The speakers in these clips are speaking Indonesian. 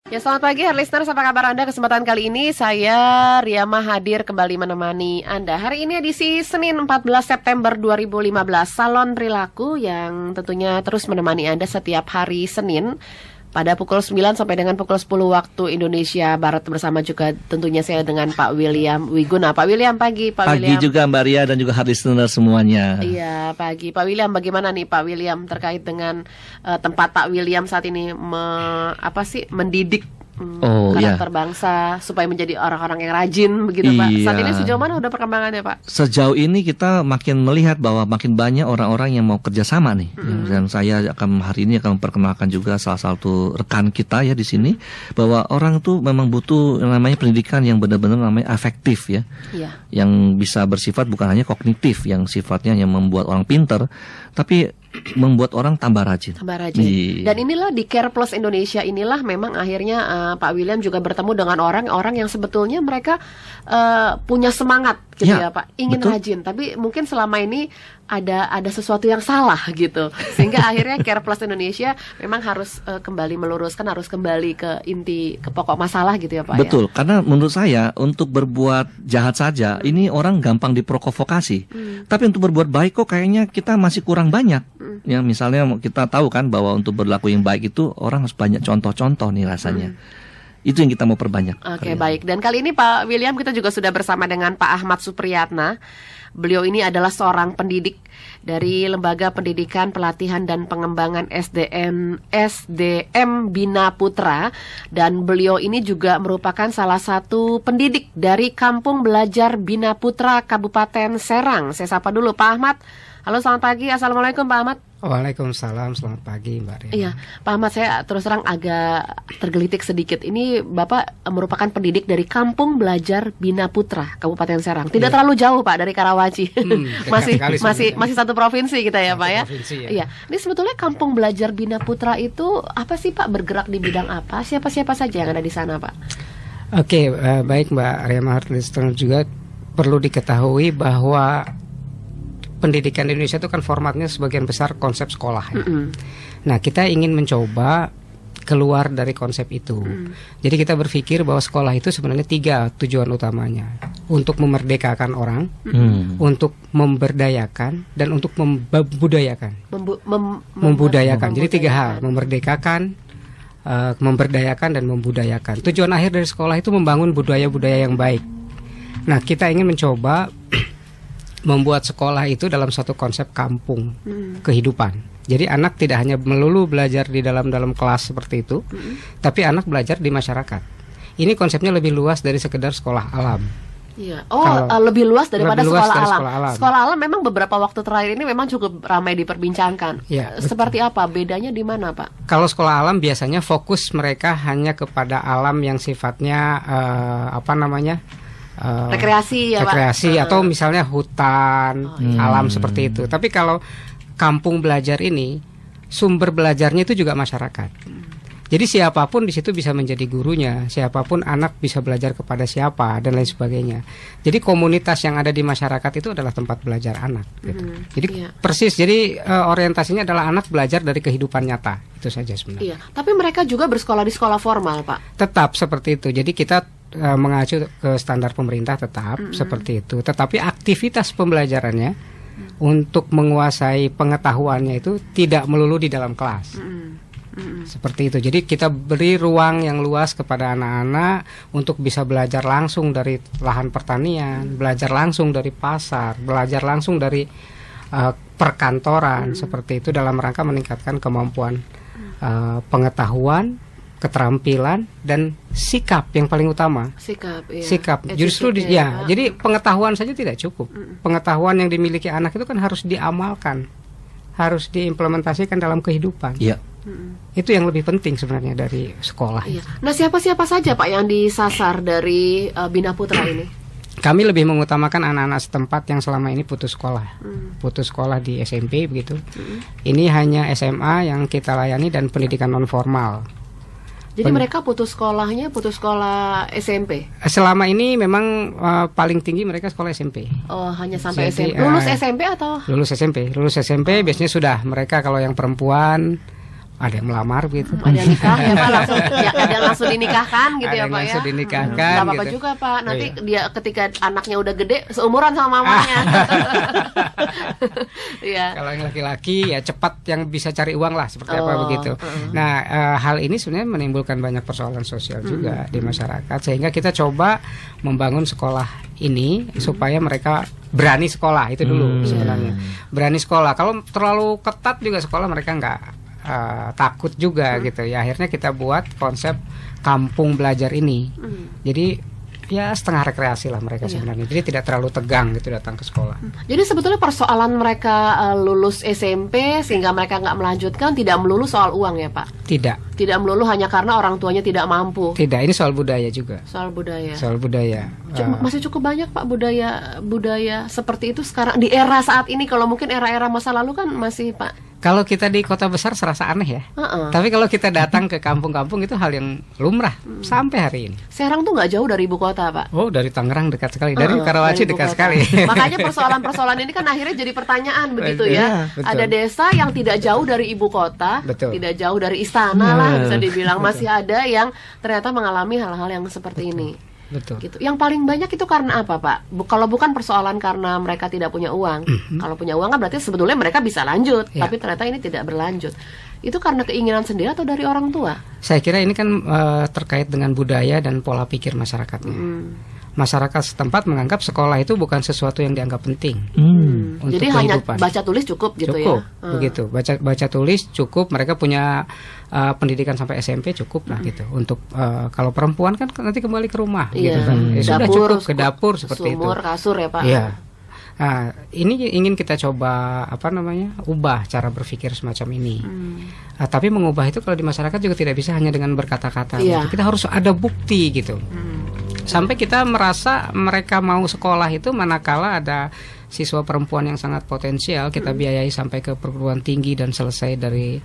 Ya, selamat pagi, listeners, apa kabar Anda? Kesempatan kali ini saya Riama hadir kembali menemani Anda. Hari ini edisi Senin 14 September 2015, Salon Perilaku yang tentunya terus menemani Anda setiap hari Senin pada pukul 9 sampai dengan pukul 10 waktu Indonesia Barat, bersama juga tentunya saya dengan Pak William Wiguna. Pak William, pagi Pak William. Pagi juga Mbak Ria dan juga listener semuanya. Iya, pagi Pak William. Bagaimana nih Pak William terkait dengan tempat Pak William saat ini mendidik karakter bangsa supaya menjadi orang-orang yang rajin begitu Pak. Saat ini sejauh mana udah perkembangannya Pak? Sejauh ini kita makin melihat bahwa makin banyak orang-orang yang mau kerjasama nih. Dan saya hari ini akan memperkenalkan juga salah satu rekan kita ya di sini, bahwa orang tuh memang butuh yang namanya pendidikan yang benar-benar namanya afektif ya. Yang bisa bersifat bukan hanya kognitif, yang sifatnya yang membuat orang pinter, tapi membuat orang tambah rajin. Dan inilah di Care Plus Indonesia inilah memang akhirnya Pak William juga bertemu dengan orang-orang yang sebetulnya mereka punya semangat gitu ya Pak, ingin rajin, tapi mungkin selama ini ada sesuatu yang salah gitu, sehingga akhirnya Care Plus Indonesia memang harus kembali meluruskan, harus kembali ke inti, ke pokok masalah gitu ya Pak. Betul, karena menurut saya untuk berbuat jahat saja ini orang gampang diprovokasi, tapi untuk berbuat baik kok kayaknya kita masih kurang banyak. Ya misalnya kita tahu kan bahwa untuk berlaku yang baik itu orang harus banyak contoh-contoh nih rasanya. Itu yang kita mau perbanyak. Oke, baik. Dan kali ini Pak William kita juga sudah bersama dengan Pak Ahmad Supriyatna. Beliau ini adalah seorang pendidik dari Lembaga Pendidikan Pelatihan dan Pengembangan SDM Bina Putra, dan beliau ini juga merupakan salah satu pendidik dari Kampung Belajar Bina Putra Kabupaten Serang. Saya sapa dulu Pak Ahmad. Halo, selamat pagi. Assalamualaikum Pak Ahmad. Waalaikumsalam, selamat pagi Mbak Ria. Iya, Pak Ahmad, saya terus terang agak tergelitik sedikit. Ini Bapak merupakan pendidik dari Kampung Belajar Bina Putra Kabupaten Serang. Tidak terlalu jauh Pak dari Karawaci. masih satu provinsi kita ya Pak ya. Iya. Ini sebetulnya Kampung Belajar Bina Putra itu apa sih Pak? Bergerak di bidang apa? Siapa-siapa saja yang ada di sana Pak? Oke, baik Mbak Ria Mahartisteng, juga perlu diketahui bahwa pendidikan di Indonesia itu kan formatnya sebagian besar konsep sekolah ya. Nah, kita ingin mencoba keluar dari konsep itu. Jadi kita berpikir bahwa sekolah itu sebenarnya 3 tujuan utamanya: untuk memerdekakan orang, untuk memberdayakan, dan untuk membudayakan. Membudayakan. Jadi 3 hal: memerdekakan, memberdayakan, dan membudayakan. Tujuan akhir dari sekolah itu membangun budaya-budaya yang baik. Nah, kita ingin mencoba membuat sekolah itu dalam satu konsep kampung kehidupan. Jadi anak tidak hanya melulu belajar di dalam kelas seperti itu, tapi anak belajar di masyarakat. Ini konsepnya lebih luas dari sekedar sekolah alam. Iya. Lebih luas daripada sekolah alam. Sekolah alam memang beberapa waktu terakhir ini memang cukup ramai diperbincangkan. Ya, seperti apa? Bedanya di mana Pak? Kalau sekolah alam biasanya fokus mereka hanya kepada alam yang sifatnya rekreasi ya rekreasi, Pak? Atau misalnya hutan, alam seperti itu. Tapi kalau kampung belajar ini, sumber belajarnya itu juga masyarakat. Jadi siapapun di situ bisa menjadi gurunya, siapapun anak bisa belajar kepada siapa, dan lain sebagainya. Jadi komunitas yang ada di masyarakat itu adalah tempat belajar anak gitu. Jadi persis, jadi orientasinya adalah anak belajar dari kehidupan nyata. Itu saja sebenarnya. Iya, tapi mereka juga bersekolah di sekolah formal Pak? Tetap seperti itu. Jadi kita mengacu ke standar pemerintah tetap seperti itu. Tetapi aktivitas pembelajarannya untuk menguasai pengetahuannya itu tidak melulu di dalam kelas. Seperti itu. Jadi kita beri ruang yang luas kepada anak-anak untuk bisa belajar langsung dari lahan pertanian, belajar langsung dari pasar, belajar langsung dari perkantoran, seperti itu, dalam rangka meningkatkan kemampuan pengetahuan, keterampilan, dan sikap yang paling utama. Sikap. Justru jadi pengetahuan saja tidak cukup. Pengetahuan yang dimiliki anak itu kan harus diamalkan, harus diimplementasikan dalam kehidupan. Itu yang lebih penting sebenarnya dari sekolah. Nah, siapa-siapa saja Pak yang disasar dari Bina Putra ini? Kami lebih mengutamakan anak-anak setempat yang selama ini putus sekolah, putus sekolah di SMP begitu. Ini hanya SMA yang kita layani dan pendidikan non formal. Jadi mereka putus sekolah SMP? Selama ini memang paling tinggi mereka sekolah SMP. Oh, hanya sampai SMP. Lulus SMP atau? Lulus SMP biasanya sudah. Mereka kalau yang perempuan ada yang melamar gitu. Ada yang nikah ya Pak, langsung ya, ada yang langsung dinikahkan gitu Ada ya yang Pak ya. langsung dinikahkan Nggak apa-apa gitu. juga Pak. Nanti dia ketika anaknya udah gede seumuran sama mamanya. Iya. Kalau yang laki-laki ya cepat yang bisa cari uang lah seperti apa begitu. Nah, hal ini sebenarnya menimbulkan banyak persoalan sosial juga di masyarakat, sehingga kita coba membangun sekolah ini supaya mereka berani sekolah itu dulu sebenarnya. Berani sekolah. Kalau terlalu ketat juga sekolah mereka nggak takut juga gitu ya. Akhirnya kita buat konsep kampung belajar ini. Jadi ya setengah rekreasi lah mereka sebenarnya. Jadi tidak terlalu tegang gitu datang ke sekolah. Jadi sebetulnya persoalan mereka lulus SMP sehingga mereka nggak melanjutkan tidak melulu soal uang ya Pak? Tidak melulu hanya karena orang tuanya tidak mampu. Tidak, ini soal budaya juga. Soal budaya. Soal budaya. Masih cukup banyak Pak budaya seperti itu sekarang di era saat ini. Kalau mungkin era-era masa lalu kan masih Pak. Kalau kita di kota besar serasa aneh ya. Tapi kalau kita datang ke kampung-kampung itu hal yang lumrah sampai hari ini. Serang tuh nggak jauh dari ibu kota Pak. Oh, dari Tangerang dekat sekali, dari Karawaci dari dekat kota. sekali. Makanya persoalan-persoalan ini kan akhirnya jadi pertanyaan begitu ya. Betul. Ada desa yang tidak jauh dari ibu kota, tidak jauh dari istana lah bisa dibilang. Masih ada yang ternyata mengalami hal-hal yang seperti ini. Betul. Gitu. Yang paling banyak itu karena apa Pak? Kalau bukan persoalan karena mereka tidak punya uang. Kalau punya uang kan berarti sebetulnya mereka bisa lanjut, tapi ternyata ini tidak berlanjut. Itu karena keinginan sendiri atau dari orang tua? Saya kira ini kan terkait dengan budaya dan pola pikir masyarakatnya. Masyarakat setempat menganggap sekolah itu bukan sesuatu yang dianggap penting. Untuk jadi kehidupan. hanya baca tulis cukup gitu cukup, ya? Begitu. Baca tulis cukup. Mereka punya pendidikan sampai SMP cukup lah gitu. Untuk kalau perempuan kan nanti kembali ke rumah gitu kan. Ya sudah cukup ke dapur seperti itu. Sumur, kasur ya Pak. Iya. Nah, ini ingin kita coba ubah cara berpikir semacam ini. Tapi mengubah itu kalau di masyarakat juga tidak bisa hanya dengan berkata-kata. Gitu. Kita harus ada bukti gitu. Sampai kita merasa mereka mau sekolah itu manakala ada siswa perempuan yang sangat potensial, kita biayai sampai ke perguruan tinggi dan selesai dari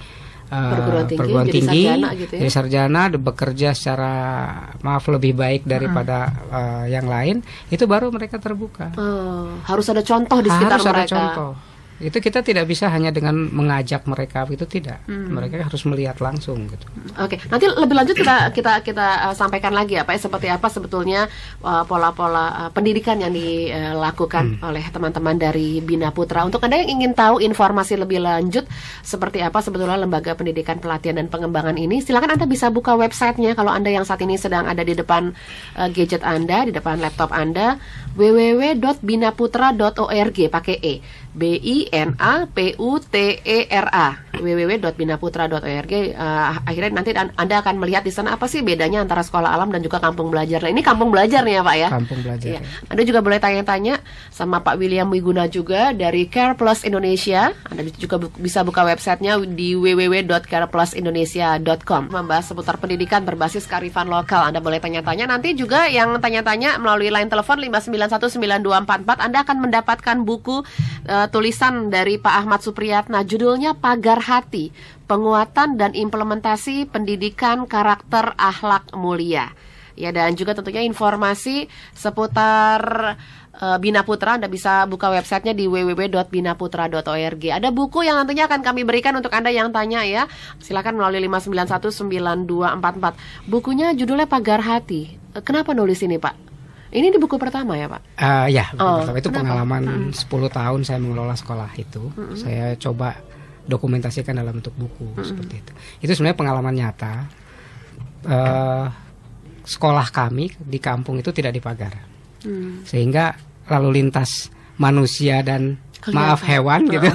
perguruan tinggi gitu ya? Jadi sarjana bekerja secara lebih baik daripada yang lain, itu baru mereka terbuka. Harus ada contoh di sekitar mereka. Harus ada contoh. Itu kita tidak bisa hanya dengan mengajak mereka, itu tidak. Mereka harus melihat langsung gitu. Oke, nanti lebih lanjut kita sampaikan lagi ya Pak, seperti apa sebetulnya pola-pola pendidikan yang dilakukan oleh teman-teman dari Bina Putra. Untuk Anda yang ingin tahu informasi lebih lanjut seperti apa sebetulnya Lembaga Pendidikan Pelatihan dan Pengembangan ini, silakan Anda bisa buka websitenya kalau Anda yang saat ini sedang ada di depan gadget Anda, di depan laptop Anda, www.binaputra.org pakai E. BINAPUTERA www.binaputra.org. Akhirnya nanti Anda akan melihat di sana apa sih bedanya antara sekolah alam dan juga kampung belajar. Nah, ini kampung belajar nih ya Pak ya. Kampung belajar. Ya. Anda juga boleh tanya-tanya sama Pak William Wiguna juga dari Care Plus Indonesia. Anda juga bisa buka websitenya di www.careplusindonesia.com. Membahas seputar pendidikan berbasis kearifan lokal. Anda boleh tanya-tanya. Nanti juga yang tanya-tanya melalui line telepon 5919244 Anda akan mendapatkan buku tulisan dari Pak Ahmad Supriyatna, judulnya Pagar Hati, Penguatan dan Implementasi Pendidikan Karakter Akhlak Mulia. Ya, dan juga tentunya informasi seputar Bina Putra Anda bisa buka websitenya di www.binaputra.org. Ada buku yang nantinya akan kami berikan untuk Anda yang tanya ya. Silakan melalui 5919244. Bukunya judulnya Pagar Hati. Kenapa nulis ini Pak? Ini di buku pertama ya Pak? Ya, buku pertama itu pengalaman 10 tahun saya mengelola sekolah itu. Saya coba dokumentasikan dalam bentuk buku seperti itu. Itu sebenarnya pengalaman nyata. Sekolah kami di kampung itu tidak dipagar, sehingga lalu lintas manusia dan hewan gitu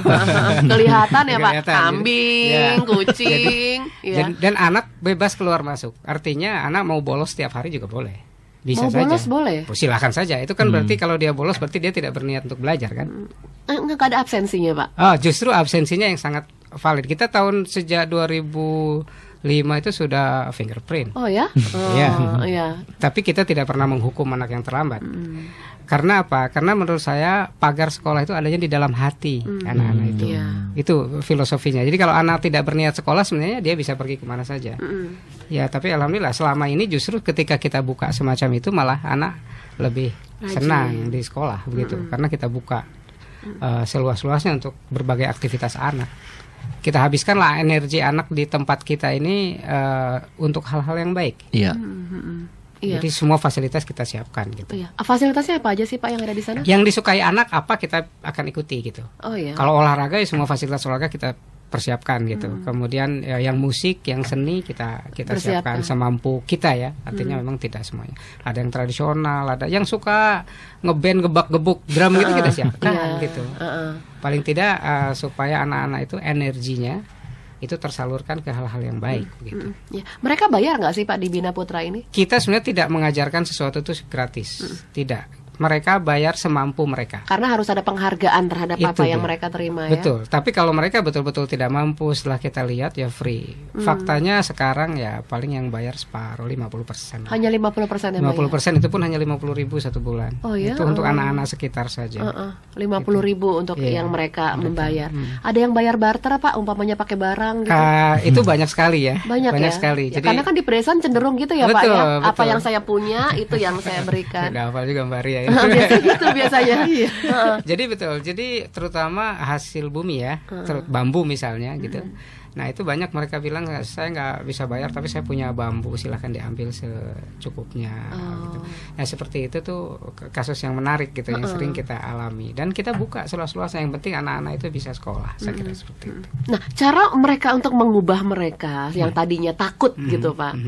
kelihatan ya Pak, kambing, kucing, dan anak bebas keluar masuk. Artinya anak mau bolos setiap hari juga boleh. Bisa mau saja. Bolos boleh? Silakan saja. Itu kan berarti kalau dia bolos berarti dia tidak berniat untuk belajar kan? Enggak ada absensinya Pak? Justru absensinya yang sangat valid. Kita sejak 2005 itu sudah fingerprint. Oh ya? Iya. Tapi kita tidak pernah menghukum anak yang terlambat. Karena apa? Karena menurut saya pagar sekolah itu adanya di dalam hati anak-anak itu. Itu filosofinya. Jadi kalau anak tidak berniat sekolah sebenarnya dia bisa pergi kemana saja. Ya, tapi alhamdulillah selama ini justru ketika kita buka semacam itu malah anak lebih senang di sekolah begitu. Karena kita buka seluas-luasnya untuk berbagai aktivitas anak. kita habiskanlah energi anak di tempat kita ini untuk hal-hal yang baik. Iya. Iya. Jadi semua fasilitas kita siapkan gitu. Iya. Fasilitasnya apa aja sih Pak yang ada di sana? Yang disukai anak apa kita akan ikuti gitu. Oh iya. Kalau olahraga ya semua fasilitas olahraga kita persiapkan gitu. Kemudian yang musik, yang seni kita siapkan semampu kita ya. Artinya memang tidak semuanya. Ada yang tradisional, ada yang suka ngeband gebak-gebuk drum gitu kita siapkan gitu. Paling tidak supaya anak-anak itu energinya itu tersalurkan ke hal-hal yang baik gitu. Ya. Mereka bayar nggak sih Pak di Bina Putra ini? Kita sebenarnya tidak mengajarkan sesuatu itu gratis. Tidak. Mereka bayar semampu mereka. Karena harus ada penghargaan terhadap Itu apa yang dia. mereka terima ya. Betul. Tapi kalau mereka betul-betul tidak mampu, setelah kita lihat ya free. Faktanya sekarang ya paling yang bayar separuh 50%. Hanya 50% yang bayar. 50% itu pun hanya 50.000 satu bulan. Oh ya. Itu untuk anak-anak sekitar saja. 50.000 untuk yang mereka membayar. Ada yang bayar barter Pak, umpamanya pakai barang gitu. Itu banyak sekali ya. Banyak ya? sekali. Ya, karena kan di pedesaan cenderung gitu ya Pak Betul, ya. Apa betul. yang saya punya itu yang saya berikan. Udah hafal juga Mbak Ria. Biasanya gitu biasanya. Jadi betul. Jadi terutama hasil bumi ya, bambu misalnya gitu. Nah itu banyak mereka bilang saya nggak bisa bayar tapi saya punya bambu, silahkan diambil secukupnya. Gitu. Nah seperti itu tuh kasus yang menarik gitu yang sering kita alami dan kita buka seluas-luas. Yang penting anak-anak itu bisa sekolah. Saya kira seperti itu. Nah cara mereka untuk mengubah mereka yang tadinya takut gitu Pak.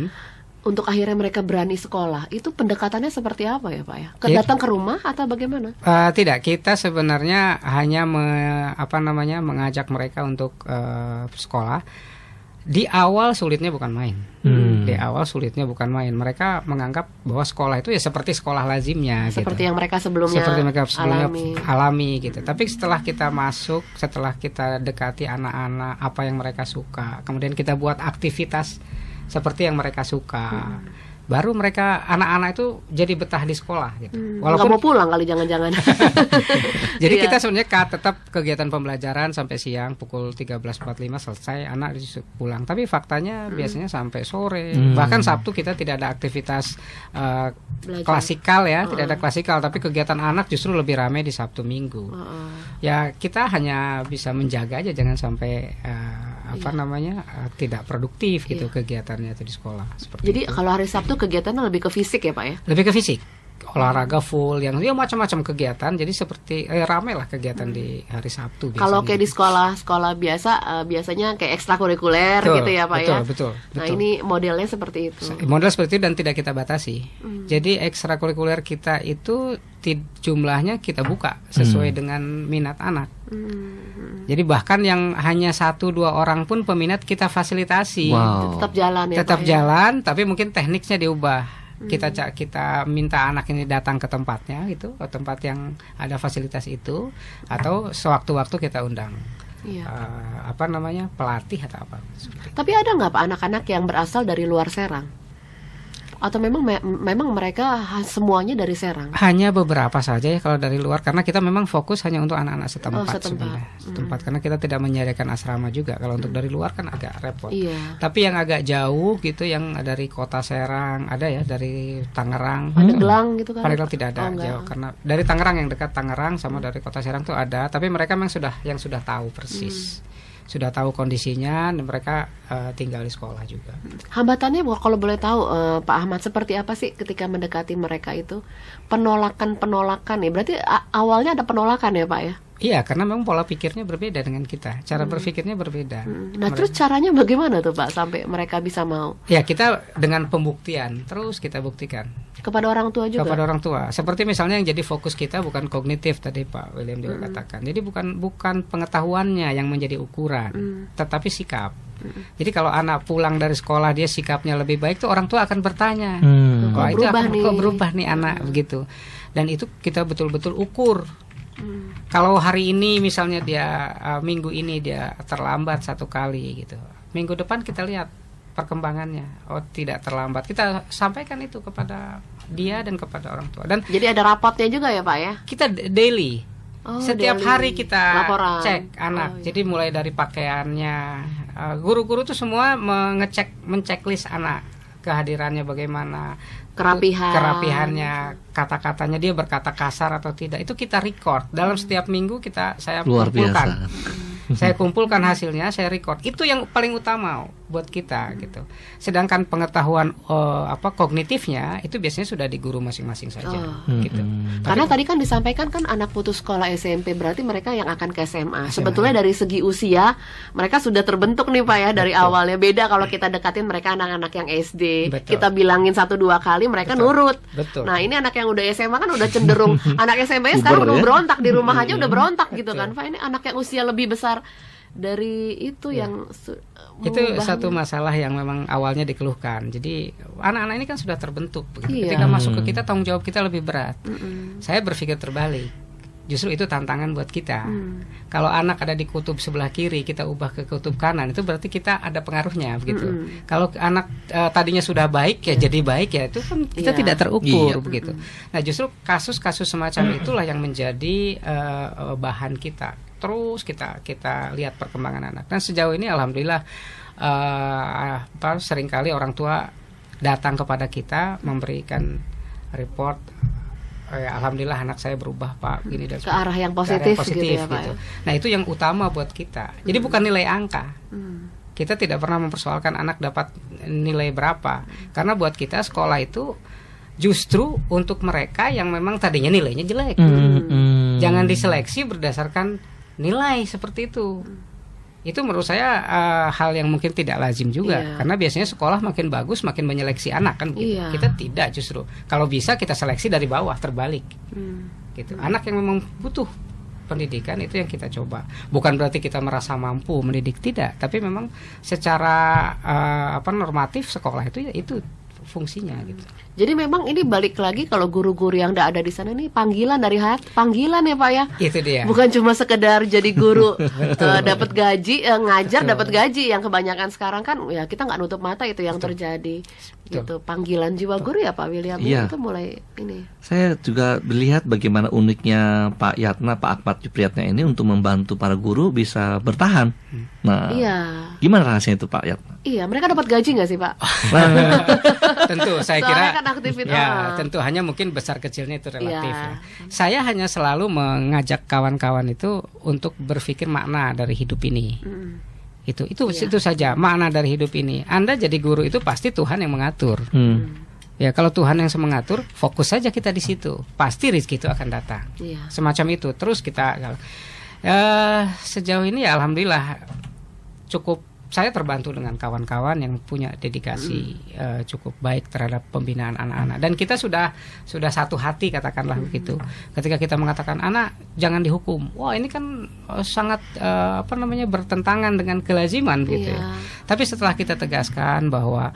Untuk akhirnya mereka berani sekolah, itu pendekatannya seperti apa ya Pak ya? Datang ke rumah atau bagaimana? Tidak, kita sebenarnya hanya mengajak mereka untuk sekolah. Di awal sulitnya bukan main. Di awal sulitnya bukan main. Mereka menganggap bahwa sekolah itu ya seperti sekolah lazimnya. Seperti gitu. yang mereka sebelumnya alami gitu. Tapi setelah kita masuk, setelah kita dekati anak-anak apa yang mereka suka, kemudian kita buat aktivitas seperti yang mereka suka, baru mereka anak-anak itu jadi betah di sekolah gitu. Walaupun nggak mau pulang kali jangan-jangan. Jadi kita sebenarnya tetap kegiatan pembelajaran sampai siang pukul 13.45 selesai, anak pulang. Tapi faktanya biasanya sampai sore. Bahkan Sabtu kita tidak ada aktivitas klasikal ya, tidak ada klasikal. Tapi kegiatan anak justru lebih ramai di Sabtu Minggu. Ya kita hanya bisa menjaga aja jangan sampai tidak produktif gitu kegiatannya itu di sekolah. Jadi kalau hari Sabtu kegiatannya lebih ke fisik ya Pak ya? Lebih ke fisik, olahraga full, yang macam-macam kegiatan. Jadi seperti ramai lah kegiatan di hari Sabtu. Kalau kayak di sekolah biasa, biasanya kayak ekstrakurikuler gitu ya Pak ya? Betul. Nah ini modelnya seperti itu. Model seperti itu dan tidak kita batasi. Jadi ekstrakurikuler kita itu jumlahnya kita buka sesuai dengan minat anak. Jadi bahkan yang hanya 1-2 orang pun peminat kita fasilitasi. Tetap jalan ya Tetap Pak, jalan, tapi mungkin tekniknya diubah. Kita minta anak ini datang ke tempatnya gitu, ke tempat yang ada fasilitas itu, atau sewaktu-waktu kita undang pelatih atau apa. Tapi ada nggak Pak anak-anak yang berasal dari luar Serang? Atau memang mereka semuanya dari Serang? Hanya beberapa saja ya kalau dari luar, karena kita memang fokus hanya untuk anak-anak setempat. Setempat karena kita tidak menyediakan asrama juga. Kalau untuk dari luar kan agak repot. Tapi yang agak jauh gitu, yang dari kota Serang ada ya, dari Tangerang, Pandeglang gitu kan? Pandeglang tidak ada jauh, karena dari Tangerang yang dekat Tangerang sama dari kota Serang tuh ada. Tapi mereka memang sudah tahu persis. Sudah tahu kondisinya dan mereka tinggal di sekolah juga. Hambatannya kalau boleh tahu Pak Ahmad seperti apa sih ketika mendekati mereka itu? Penolakan ya. Berarti awalnya ada penolakan ya Pak ya? Iya, karena memang pola pikirnya berbeda dengan kita. Cara berpikirnya berbeda. Nah, terus caranya bagaimana tuh Pak sampai mereka bisa mau? Ya, kita dengan pembuktian terus kita buktikan. Kepada orang tua juga? Kepada orang tua. Seperti misalnya yang jadi fokus kita bukan kognitif tadi Pak William juga katakan. Jadi bukan pengetahuannya yang menjadi ukuran, tetapi sikap. Jadi kalau anak pulang dari sekolah dia sikapnya lebih baik tuh orang tua akan bertanya, kok berubah nih anak begitu. Dan itu kita betul-betul ukur. Kalau hari ini misalnya dia minggu ini dia terlambat 1 kali gitu, minggu depan kita lihat perkembangannya, tidak terlambat, kita sampaikan itu kepada dia dan kepada orang tua. Dan jadi ada rapotnya juga ya Pak ya? Kita daily, setiap hari kita laporan. Cek anak. Jadi mulai dari pakaiannya, guru-guru tuh semua menceklis anak, kehadirannya bagaimana, kerapihannya, kata-katanya dia berkata kasar atau tidak, itu kita record dalam setiap minggu saya luar kumpulkan. Biasa. Saya kumpulkan hasilnya, saya record. Itu yang paling utama buat kita gitu. Sedangkan pengetahuan kognitifnya itu biasanya sudah di guru masing-masing saja gitu. Karena tadi kan disampaikan kan anak putus sekolah SMP berarti mereka yang akan ke SMA. Sebetulnya dari segi usia mereka sudah terbentuk nih Pak ya dari awalnya. Beda kalau kita dekatin mereka anak-anak yang SD. Betul. Kita bilangin 1-2 kali mereka nurut. Betul. Nah, ini anak yang udah SMA kan udah cenderung anak SMP sekarang udah berontak di rumah aja udah berontak gitu kan. Pak, ini anak yang usia lebih besar dari itu yang itu satu masalah yang memang awalnya dikeluhkan. Jadi anak-anak ini kan sudah terbentuk. Iya. Ketika masuk ke kita tanggung jawab kita lebih berat. Saya berpikir terbalik. Justru itu tantangan buat kita. Kalau anak ada di kutub sebelah kiri, kita ubah ke kutub kanan, itu berarti kita ada pengaruhnya begitu. Kalau anak tadinya sudah baik ya jadi baik ya, itu kan kita tidak terukur begitu. Nah, justru kasus-kasus semacam itulah yang menjadi bahan kita. Terus kita lihat perkembangan anak. Dan sejauh ini alhamdulillah seringkali orang tua datang kepada kita memberikan report, alhamdulillah anak saya berubah Pak, gini dan ke arah yang positif gitu ya Pak. Gitu. Nah, itu yang utama buat kita. Jadi bukan nilai angka. Kita tidak pernah mempersoalkan anak dapat nilai berapa. Karena buat kita sekolah itu justru untuk mereka yang memang tadinya nilainya jelek. Jangan diseleksi berdasarkan nilai seperti itu. Itu menurut saya hal yang mungkin tidak lazim juga. Karena biasanya sekolah makin bagus makin menyeleksi anak kan begitu. Kita tidak, justru kalau bisa kita seleksi dari bawah, terbalik gitu. Anak yang memang butuh pendidikan itu yang kita coba. Bukan berarti kita merasa mampu mendidik, tidak, tapi memang secara normatif sekolah itu fungsinya gitu. Jadi memang ini balik lagi kalau guru-guru yang tidak ada di sana ini panggilan dari hati, panggilan ya Pak ya. Itu dia. Bukan cuma sekedar jadi guru dapat gaji, ngajar dapat gaji, yang kebanyakan sekarang kan ya kita nggak nutup mata itu yang terjadi. Gitu. Panggilan jiwa guru ya Pak William itu mulai ini. Saya juga melihat bagaimana uniknya Pak Yatna, Pak Ahmad Supriyatna ini untuk membantu para guru bisa bertahan. Nah, gimana rasanya itu Pak Yatna? Iya, mereka dapat gaji nggak sih Pak? Tentu saya kira kan aktivitas. Ya, tentu hanya mungkin besar kecilnya itu relatif ya. Saya hanya selalu mengajak kawan-kawan itu untuk berpikir makna dari hidup ini. Itu saja makna dari hidup ini. Anda jadi guru itu pasti Tuhan yang mengatur. Ya, kalau Tuhan yang mengatur, fokus saja kita di situ. Pasti rezeki itu akan datang. Semacam itu. Terus kita sejauh ini ya alhamdulillah cukup. Saya terbantu dengan kawan-kawan yang punya dedikasi cukup baik terhadap pembinaan anak-anak, dan kita sudah satu hati katakanlah begitu. Ketika kita mengatakan anak jangan dihukum, wah ini kan sangat bertentangan dengan kelaziman gitu. Tapi setelah kita tegaskan bahwa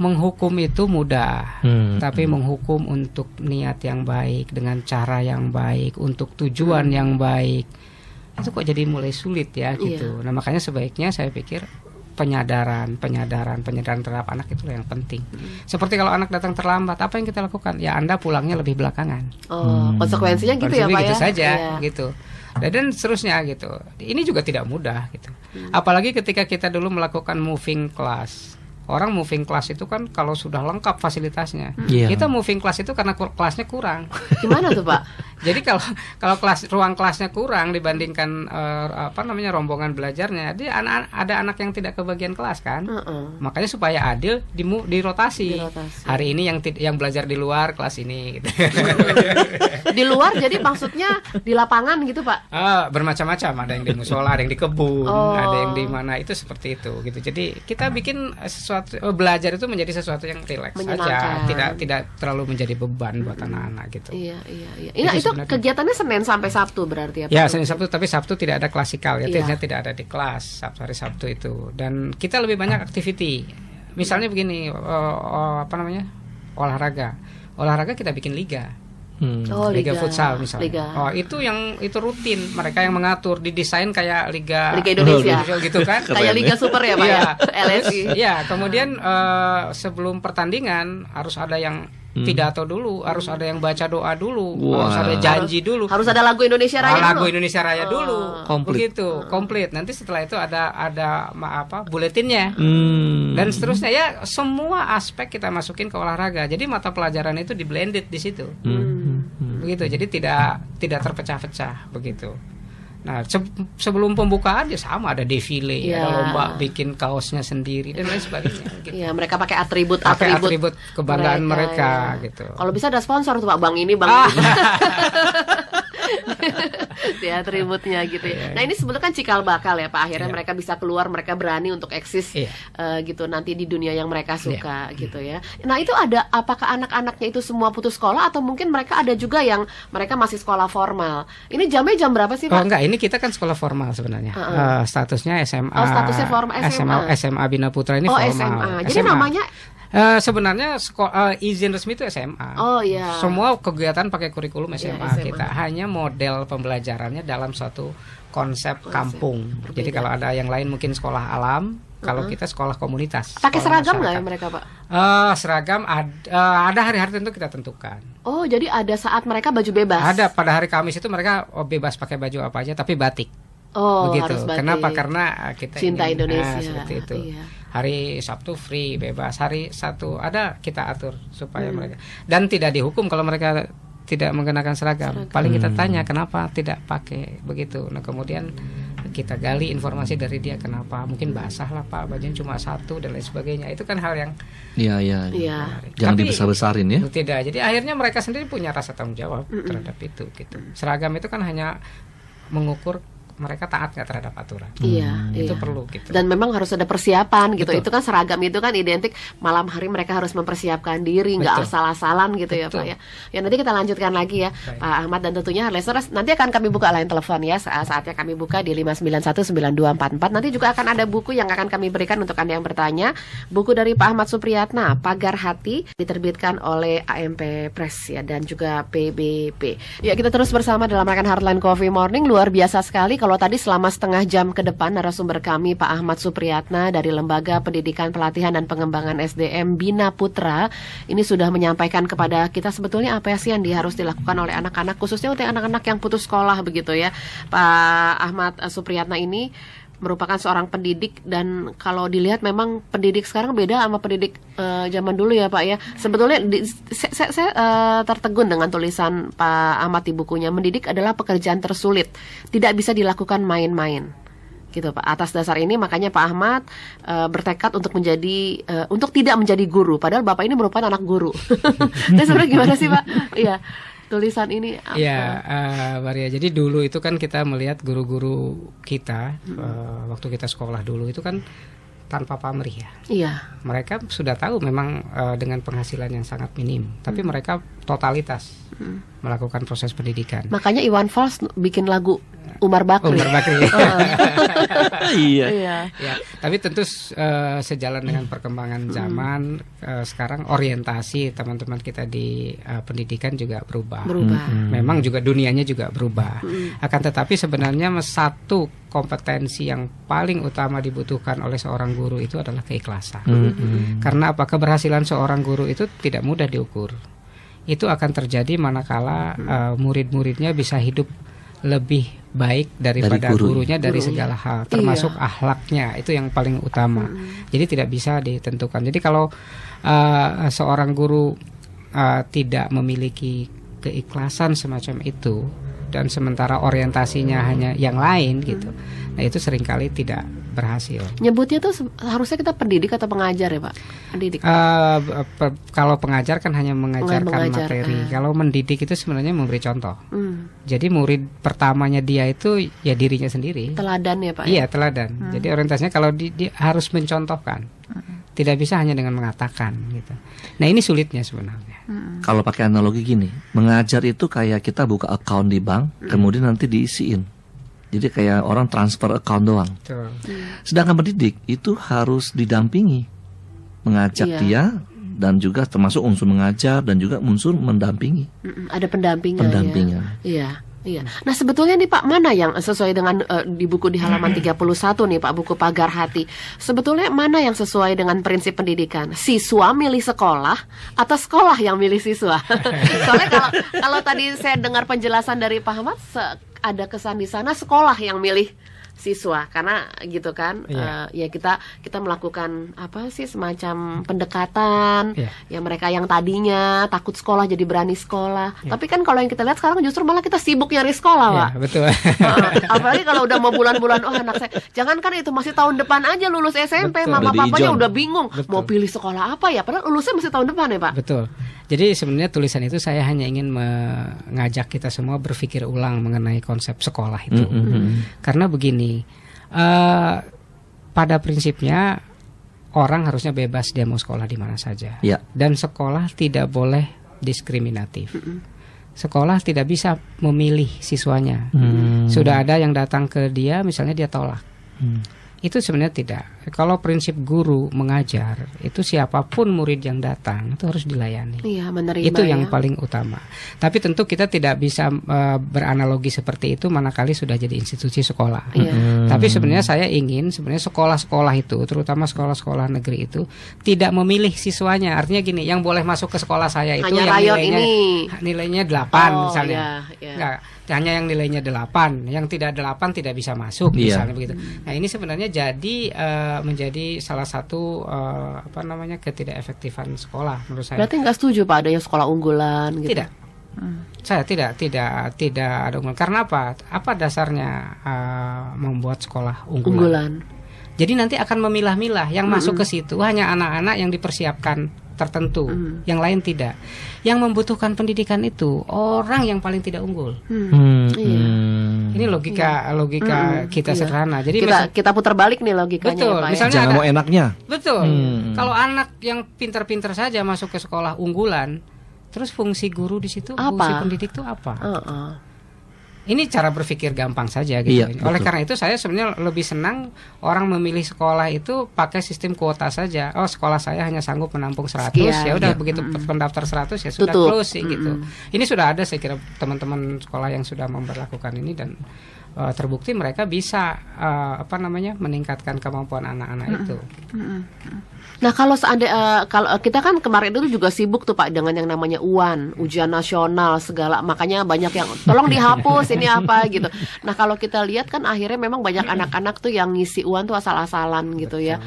menghukum itu mudah, tapi menghukum untuk niat yang baik dengan cara yang baik untuk tujuan yang baik itu kok jadi mulai sulit ya gitu. Nah, makanya sebaiknya saya pikir penyadaran terhadap anak itu yang penting. Seperti kalau anak datang terlambat, apa yang kita lakukan? Ya Anda pulangnya lebih belakangan. Konsekuensinya gitu ya Pak gitu ya. Saja gitu. Dan seterusnya gitu. Ini juga tidak mudah gitu. Apalagi ketika kita dulu melakukan moving class. Orang moving class itu kan kalau sudah lengkap fasilitasnya. Kita moving class itu karena kelasnya kurang. Gimana tuh Pak? Jadi kalau ruang kelasnya kurang dibandingkan rombongan belajarnya, jadi ada anak yang tidak kebagian kelas kan. Makanya supaya adil dirotasi. Hari ini yang belajar di luar kelas ini gitu. Di luar jadi maksudnya di lapangan gitu Pak? Bermacam-macam, ada yang di musola, ada yang di kebun, ada yang di mana, itu seperti itu gitu. Jadi kita bikin belajar itu menjadi sesuatu yang rileks saja, tidak terlalu menjadi beban buat anak-anak gitu. Iya. Itu kegiatannya Senin sampai Sabtu berarti ya Pak? Ya, Senin Sabtu, tapi Sabtu tidak ada klasikal ya, tidak ada di kelas hari Sabtu itu. Dan kita lebih banyak activity. Misalnya begini, olahraga kita bikin liga. Liga futsal misalnya. Itu rutin, mereka yang mengatur, didesain kayak Liga Indonesia gitu kan. Kayak Liga Super ya Pak ya. LSI. Ya, kemudian sebelum pertandingan harus ada yang pidato dulu, harus ada yang baca doa dulu, harus ada janji dulu, harus ada lagu Indonesia Raya dulu. Begitu, komplit. Nanti setelah itu ada buletinnya. Dan seterusnya ya, semua aspek kita masukin ke olahraga. Jadi mata pelajaran itu di blended di situ. Begitu. Jadi tidak terpecah-pecah begitu. Nah, sebelum pembukaan ya sama, ada defile, Iya. ada lomba bikin kaosnya sendiri dan lain sebagainya. Gitu. Iya, mereka pakai atribut Kebanggaan mereka ya. gitu. Kalau bisa ada sponsor tuh Pak, bank ini, bank ini. Ya, atributnya gitu ya. Nah, ini sebetulnya kan cikal bakal ya Pak. Akhirnya mereka bisa keluar, mereka berani untuk eksis gitu nanti di dunia yang mereka suka gitu ya. Nah, itu ada, apakah anak-anaknya itu semua putus sekolah atau mungkin mereka ada juga yang mereka masih sekolah formal? Ini jamnya jam berapa sih Pak? Oh enggak, ini kita kan sekolah formal sebenarnya. Statusnya SMA. Oh, statusnya formal, SMA Bina Putra ini oh, formal. SMA. Jadi namanya sebenarnya izin resmi itu SMA. Oh iya. Semua kegiatan pakai kurikulum SMA, SMA. kita. Hanya model pembelajarannya dalam suatu konsep kampung. Berbeda. Jadi kalau ada yang lain mungkin sekolah alam, kalau kita sekolah komunitas. Pakai sekolah seragam nggak ya masyarakat. mereka Pak? Seragam ada hari-hari tentu kita tentukan. Oh, jadi ada saat mereka baju bebas. Ada pada hari Kamis itu mereka bebas pakai baju apa aja, tapi batik. Oh, Begitu. harus batik. Kenapa? Karena kita cinta ingin, Indonesia. seperti itu. Iya. Hari Sabtu free bebas, hari Sabtu ada kita atur supaya mereka, dan tidak dihukum kalau mereka tidak mengenakan seragam. Paling kita tanya kenapa tidak pakai begitu. Nah kemudian kita gali informasi dari dia kenapa. Mungkin basah lah Pak, bajunya cuma satu dan lain sebagainya. Itu kan hal yang Iya. Jangan Tapi dibesar-besarin ya. tidak. Jadi akhirnya mereka sendiri punya rasa tanggung jawab terhadap itu gitu. Seragam itu kan hanya mengukur mereka taat nggak terhadap aturan. Iya, Itu iya. perlu gitu. Dan memang harus ada persiapan gitu. Betul. Itu kan seragam itu kan identik malam hari mereka harus mempersiapkan diri, nggak Betul. asal-asalan gitu ya Pak Betul. ya. Ya nanti kita lanjutkan lagi ya Baik. Pak Ahmad, dan tentunya listeners nanti akan kami buka line telepon ya, saatnya kami buka di 5919244. Nanti juga akan ada buku yang akan kami berikan untuk Anda yang bertanya. Buku dari Pak Ahmad Supriyatna, Pagar Hati, diterbitkan oleh AMP Press ya, dan juga PBB. Ya, kita terus bersama dalam rangkaian Heartline Coffee Morning. Luar biasa sekali kalau tadi selama setengah jam ke depan narasumber kami Pak Ahmad Supriyatna dari Lembaga Pendidikan Pelatihan dan Pengembangan SDM Bina Putra ini sudah menyampaikan kepada kita sebetulnya apa sih yang harus dilakukan oleh anak-anak, khususnya untuk anak-anak yang putus sekolah begitu ya. Pak Ahmad Supriyatna ini merupakan seorang pendidik, dan kalau dilihat memang pendidik sekarang beda sama pendidik zaman dulu ya Pak ya. Sebetulnya saya tertegun dengan tulisan Pak Ahmad di bukunya, mendidik adalah pekerjaan tersulit, tidak bisa dilakukan main-main gitu Pak. Atas dasar ini makanya Pak Ahmad bertekad untuk untuk tidak menjadi guru, padahal Bapak ini merupakan anak guru. Nah, sebenarnya gimana sih Pak? Iya. Tulisan ini apa? Ya, Maria. Jadi dulu itu kan kita melihat guru-guru kita waktu kita sekolah dulu itu kan tanpa pamrih ya. Iya. Mereka sudah tahu memang dengan penghasilan yang sangat minim, tapi mereka totalitas melakukan proses pendidikan. Makanya Iwan Fals bikin lagu Umar Bakri. Umar Bakri. Iya. Iya. Ya, tapi tentu sejalan dengan perkembangan zaman, sekarang orientasi teman-teman kita di pendidikan juga berubah. Memang juga dunianya juga berubah. Akan tetapi sebenarnya satu kompetensi yang paling utama dibutuhkan oleh seorang guru itu adalah keikhlasan. Karena apa? Keberhasilan seorang guru itu tidak mudah diukur. Itu akan terjadi manakala murid-muridnya bisa hidup lebih baik daripada gurunya dari segala hal, termasuk akhlaknya. Itu yang paling utama. Jadi tidak bisa ditentukan. Jadi kalau seorang guru tidak memiliki keikhlasan semacam itu, dan sementara orientasinya hanya yang lain gitu, nah itu seringkali tidak berhasil. Nyebutnya tuh harusnya kita pendidik atau pengajar ya Pak? Pendidik. Kalau pengajar kan hanya mengajarkan materi. Kalau mendidik itu sebenarnya memberi contoh. Jadi murid pertamanya dia itu ya dirinya sendiri. Teladan ya Pak? Iya, teladan. Jadi orientasinya kalau dia harus mencontohkan. Tidak bisa hanya dengan mengatakan gitu. Nah, ini sulitnya sebenarnya. Kalau pakai analogi gini, mengajar itu kayak kita buka account di bank, kemudian nanti diisiin. Jadi kayak orang transfer account doang. Betul. Sedangkan pendidik itu harus didampingi, mengajak dia, dan juga termasuk unsur mengajar dan juga unsur mendampingi. Ada pendampingan. Pendampingan. Ya. Iya. Nah sebetulnya nih Pak, mana yang sesuai dengan di buku di halaman 31 nih Pak, buku Pagar Hati. Sebetulnya mana yang sesuai dengan prinsip pendidikan? Siswa milih sekolah atau sekolah yang milih siswa? Soalnya kalau tadi saya dengar penjelasan dari Pak Ahmad, ada kesan di sana sekolah yang milih siswa karena gitu kan ya kita melakukan apa sih semacam pendekatan ya mereka yang tadinya takut sekolah jadi berani sekolah tapi kan kalau yang kita lihat sekarang justru malah kita sibuk nyari sekolah Pak. Betul. Apalagi kalau udah mau bulan-bulan anak saya jangankan itu masih tahun depan aja lulus SMP mama papanya udah bingung mau pilih sekolah apa ya padahal lulusnya masih tahun depan ya Pak. Betul. Jadi sebenarnya tulisan itu saya hanya ingin mengajak kita semua berpikir ulang mengenai konsep sekolah itu. Karena begini, pada prinsipnya orang harusnya bebas dia mau sekolah di mana saja. Dan sekolah tidak boleh diskriminatif. Sekolah tidak bisa memilih siswanya. Sudah ada yang datang ke dia, misalnya dia tolak. Itu sebenarnya tidak. Kalau prinsip guru mengajar, itu siapapun murid yang datang itu harus dilayani. Iya, menerima. Itu yang paling utama. Tapi tentu kita tidak bisa beranalogi seperti itu manakala sudah jadi institusi sekolah. Tapi sebenarnya saya ingin sekolah-sekolah itu, terutama sekolah-sekolah negeri itu tidak memilih siswanya. Artinya gini, yang boleh masuk ke sekolah saya itu hanya yang nilainya 8 misalnya. Enggak, hanya yang nilainya 8, yang tidak 8 tidak bisa masuk misalnya begitu. Nah, ini sebenarnya jadi menjadi salah satu ketidak efektifan sekolah menurut saya. Berarti nggak setuju Pak adanya sekolah unggulan gitu? Tidak. Saya tidak ada unggulan. Karena apa? Apa dasarnya membuat sekolah unggulan? Jadi nanti akan memilah-milah yang masuk ke situ hanya anak-anak yang dipersiapkan tertentu, yang lain tidak. Yang membutuhkan pendidikan itu orang yang paling tidak unggul. Ini logika kita sederhana. Jadi kita putar balik nih logikanya. Betul. Ya, Pak, misalnya jangan mau enaknya. Betul. Kalau anak yang pintar-pintar saja masuk ke sekolah unggulan, terus fungsi guru di situ, fungsi pendidik itu apa? Ini cara berpikir gampang saja gitu. Oleh karena itu saya sebenarnya lebih senang orang memilih sekolah itu pakai sistem kuota saja. Oh, sekolah saya hanya sanggup menampung 100, ya udah begitu pendaftar 100 ya sudah close gitu. Ini sudah ada saya kira teman-teman sekolah yang sudah memberlakukan ini dan terbukti mereka bisa meningkatkan kemampuan anak-anak itu. Nah kalau kalau kita kan kemarin itu juga sibuk tuh Pak dengan yang namanya UAN, ujian nasional segala, makanya banyak yang tolong dihapus ini apa gitu. Nah kalau kita lihat kan akhirnya memang banyak anak-anak tuh yang ngisi UAN tuh asal-asalan gitu ya.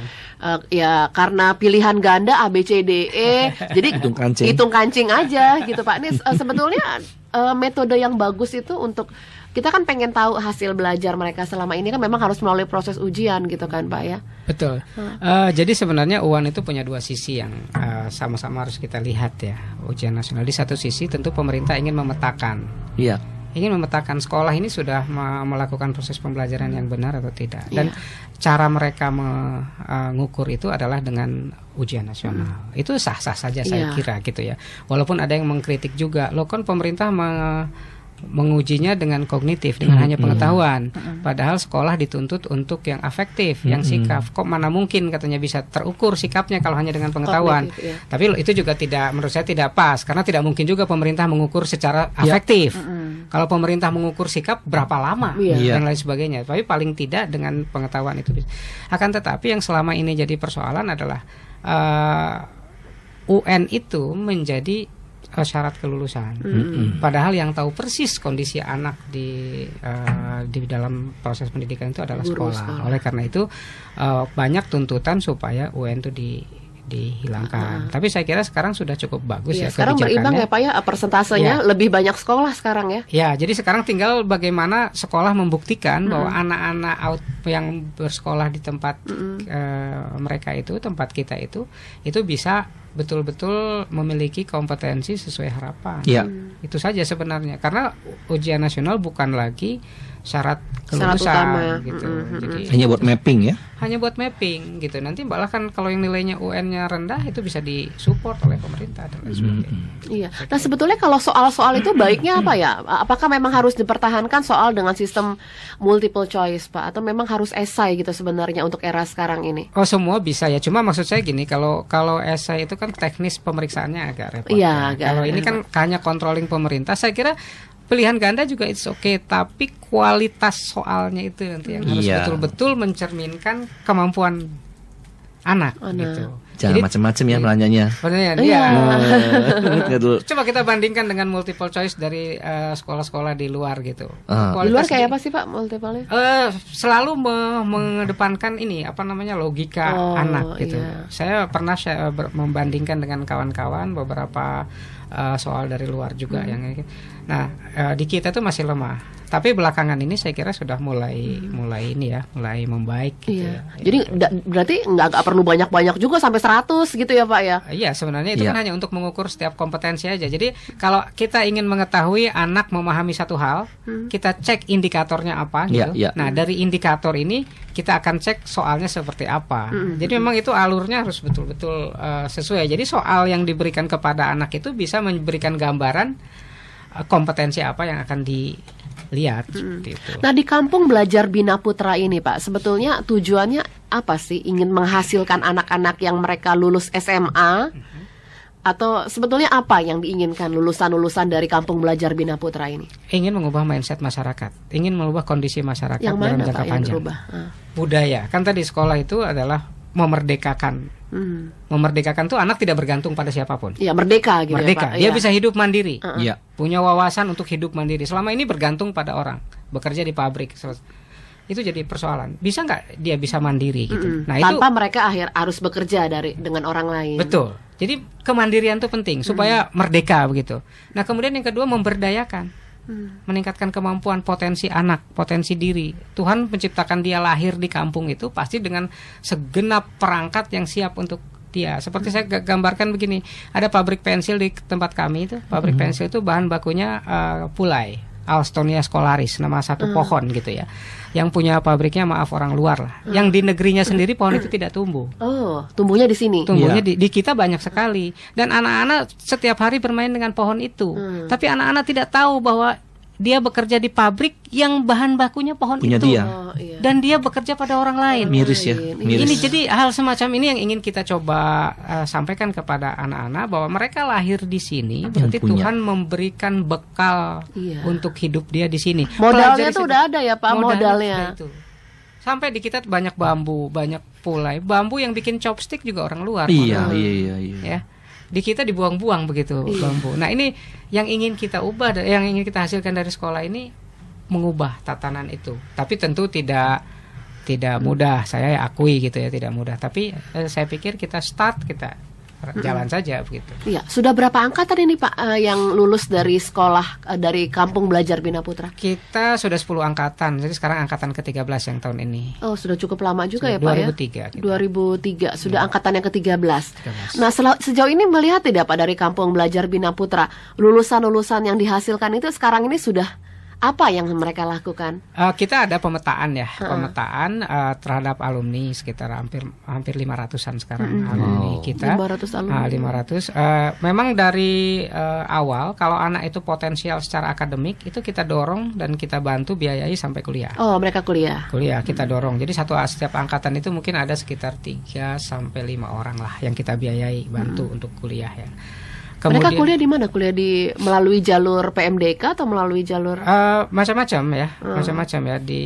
Ya karena pilihan ganda A B C D E, jadi hitung kancing aja gitu Pak. Ini sebetulnya metode yang bagus itu untuk kita kan pengen tahu hasil belajar mereka selama ini kan memang harus melalui proses ujian gitu kan Pak ya. Betul. Jadi sebenarnya UAN itu punya dua sisi yang sama-sama harus kita lihat ya. Ujian nasional di satu sisi tentu pemerintah ingin memetakan. Ingin memetakan sekolah ini sudah melakukan proses pembelajaran yang benar atau tidak. Dan cara mereka mengukur itu adalah dengan ujian nasional. Itu sah-sah saja saya kira gitu ya. Walaupun ada yang mengkritik juga, loh kan pemerintah mengujinya dengan kognitif, dengan hanya pengetahuan. Padahal sekolah dituntut untuk yang afektif, yang sikap. Kok mana mungkin katanya bisa terukur sikapnya kalau hanya dengan pengetahuan. Tapi itu juga menurut saya tidak pas, karena tidak mungkin juga pemerintah mengukur secara afektif. Kalau pemerintah mengukur sikap berapa lama dan lain sebagainya. Tapi paling tidak dengan pengetahuan itu bisa. Akan tetapi yang selama ini jadi persoalan adalah UN itu menjadi syarat kelulusan. Padahal yang tahu persis kondisi anak di dalam proses pendidikan itu adalah sekolah. Oleh karena itu banyak tuntutan supaya UN itu dihilangkan. Tapi saya kira sekarang sudah cukup bagus ya sekarang berimbang ya Pak ya, persentasenya lebih banyak sekolah sekarang ya. Ya, jadi sekarang tinggal bagaimana sekolah membuktikan bahwa anak-anak yang bersekolah di tempat mereka itu, tempat kita itu bisa betul-betul memiliki kompetensi sesuai harapan. Itu saja sebenarnya. Karena ujian nasional bukan lagi syarat kelulusan gitu. Jadi hanya buat mapping ya. Hanya buat mapping gitu. Nanti malah kan kalau yang nilainya UN-nya rendah itu bisa disupport oleh pemerintah dan lain sebagainya. Iya. Nah, sebetulnya kalau soal-soal itu baiknya apa ya? Apakah memang harus dipertahankan soal dengan sistem multiple choice, Pak, atau memang harus esai gitu sebenarnya untuk era sekarang ini? Oh, semua bisa ya. Cuma maksud saya gini, kalau esai itu kan teknis pemeriksaannya agak repot. Iya, kalau ini kan hanya controlling pemerintah, saya kira pilihan ganda juga it's okay, tapi kualitas soalnya itu nanti yang harus betul-betul mencerminkan kemampuan anak. Gitu. Jangan macam-macam ya pertanyaannya. Pertanyaan Coba kita bandingkan dengan multiple choice dari sekolah-sekolah di luar gitu. Di luar kayak apa sih Pak multiple? Selalu mengedepankan ini logika anak gitu. Iya. Saya pernah membandingkan dengan kawan-kawan beberapa soal dari luar juga yang nah di kita tuh masih lemah. Tapi belakangan ini saya kira sudah mulai membaik gitu ya. Jadi berarti nggak perlu banyak-banyak juga sampai 100 gitu ya Pak ya? Iya, sebenarnya itu kan hanya untuk mengukur setiap kompetensi aja. Jadi kalau kita ingin mengetahui anak memahami satu hal, kita cek indikatornya apa gitu. Nah, dari indikator ini kita akan cek soalnya seperti apa. Jadi memang itu alurnya harus betul-betul sesuai. Jadi soal yang diberikan kepada anak itu bisa memberikan gambaran kompetensi apa yang akan dilihat seperti itu. Nah, di Kampung Belajar Bina Putra ini Pak, sebetulnya tujuannya apa sih? Ingin menghasilkan anak-anak yang mereka lulus SMA? Atau sebetulnya apa yang diinginkan lulusan-lulusan dari Kampung Belajar Bina Putra ini? Ingin mengubah mindset masyarakat, ingin mengubah kondisi masyarakat yang dalam mana, jangka Pak, panjang. Budaya, kan tadi sekolah itu adalah memerdekakan. Memerdekakan tuh anak tidak bergantung pada siapapun. Iya, merdeka gitu merdeka. Ya, Pak. Dia bisa hidup mandiri. Iya. Punya wawasan untuk hidup mandiri. Selama ini bergantung pada orang, bekerja di pabrik. Itu jadi persoalan. Bisa nggak dia bisa mandiri gitu? Nah, tanpa itu mereka harus bekerja dengan orang lain. betul. Jadi kemandirian itu penting supaya merdeka begitu. Nah, kemudian yang kedua memberdayakan. Meningkatkan kemampuan potensi anak, potensi diri. Tuhan menciptakan dia lahir di kampung itu pasti dengan segenap perangkat yang siap untuk dia. Seperti saya gambarkan begini, ada pabrik pensil di tempat kami itu. Pabrik pensil itu bahan bakunya pulai, Alstonia scolaris, nama satu pohon gitu ya. Yang punya pabriknya maaf orang luar lah. Yang di negerinya sendiri pohon itu tidak tumbuh. Oh, tumbuhnya di sini. Tumbuhnya di kita banyak sekali. Dan anak-anak setiap hari bermain dengan pohon itu. Tapi anak-anak tidak tahu bahwa dia bekerja di pabrik yang bahan bakunya pohon punya itu. Dia. Dan dia bekerja pada orang lain. Miris ya. Miris. Ini jadi hal semacam ini yang ingin kita coba sampaikan kepada anak-anak bahwa mereka lahir di sini berarti Tuhan memberikan bekal untuk hidup dia di sini. Modalnya tuh udah ada ya Pak, modalnya. Itu. Sampai di kita banyak bambu, banyak pulai. Bambu yang bikin chopstick juga orang luar. Iya. Ya. Di kita dibuang-buang begitu bambu. Nah, ini yang ingin kita ubah, yang ingin kita hasilkan dari sekolah ini mengubah tatanan itu. Tapi tentu tidak mudah. Saya akui gitu ya, tidak mudah. Tapi saya pikir kita jalan saja begitu. Iya, sudah berapa angkatan ini Pak yang lulus dari sekolah dari Kampung Belajar Bina Putra? Kita sudah 10 angkatan. Jadi sekarang angkatan ke-13 yang tahun ini. Oh, sudah cukup lama juga ya 2003, Pak ya? Kita. 2003 sudah angkatan yang ke-13. Nah, sejauh ini melihat tidak Pak dari Kampung Belajar Bina Putra, lulusan-lulusan yang dihasilkan itu sekarang ini sudah apa yang mereka lakukan? Kita ada pemetaan ya, pemetaan terhadap alumni sekitar hampir 500-an sekarang alumni kita. 500 alumni. 500. Memang dari awal kalau anak itu potensial secara akademik itu kita dorong dan kita bantu biayai sampai kuliah. Oh, mereka kuliah. Kuliah kita dorong. Jadi setiap angkatan itu mungkin ada sekitar 3 sampai 5 orang lah yang kita biayai bantu untuk kuliah ya. Kemudian, mereka kuliah di mana? Kuliah melalui jalur PMDK atau melalui jalur macam-macam ya, macam-macam ya di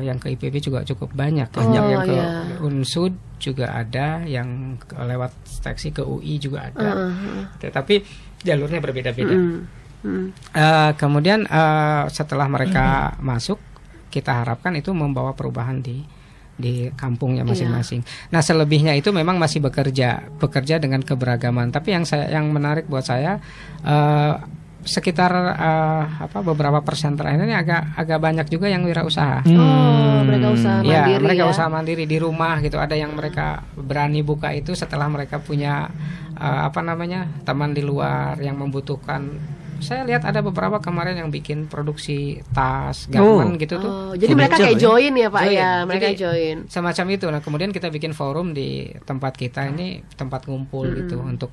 yang ke IPB juga cukup banyak, yang ke Unsud juga ada, yang lewat seleksi ke UI juga ada, tetapi jalurnya berbeda-beda. Kemudian setelah mereka masuk, kita harapkan itu membawa perubahan di kampungnya masing-masing. Nah, selebihnya itu memang masih bekerja dengan keberagaman. Tapi yang menarik buat saya sekitar beberapa persen terakhir ini agak banyak juga yang wirausaha. Mereka usaha mandiri. Mereka usaha mandiri di rumah gitu. Ada yang mereka berani buka itu setelah mereka punya teman di luar yang membutuhkan. Saya lihat ada beberapa kemarin yang bikin produksi tas, garment gitu tuh. Jadi mereka kayak join ya Pak ya, mereka jadi, join. Semacam itu. Nah, kemudian kita bikin forum di tempat kita ini, tempat ngumpul gitu untuk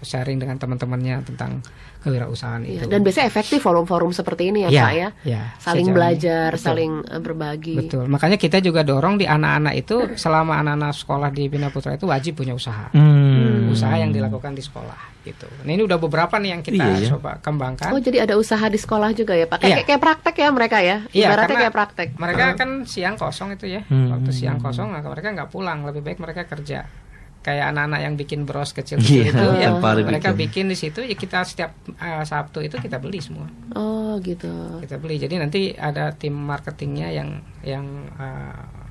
sharing dengan teman-temannya tentang kewirausahaan Iya, itu. dan biasanya efektif forum-forum seperti ini ya, Iya, Pak ya. iya, Saling sejauh ini. belajar, Betul. saling berbagi. Betul. Makanya kita juga dorong di anak-anak itu selama anak-anak sekolah di Bina Putra itu wajib punya usaha. Usaha yang dilakukan di sekolah gitu. Nah, ini udah beberapa nih yang kita Iya, ya. coba kembangkan. Oh, jadi ada usaha di sekolah juga ya, Pak? Iya. Kayak praktek ya mereka ya? Iya, Ibaratnya karena kayak praktek. Mereka kan siang kosong itu ya. Waktu siang kosong mereka nggak pulang, lebih baik mereka kerja. Kayak anak-anak yang bikin bros kecil-kecil Iya, itu ya, tiap hari mereka bikin. bikin di situ ya, kita setiap Sabtu itu kita beli semua. Oh, gitu. Kita beli. Jadi nanti ada tim marketingnya yang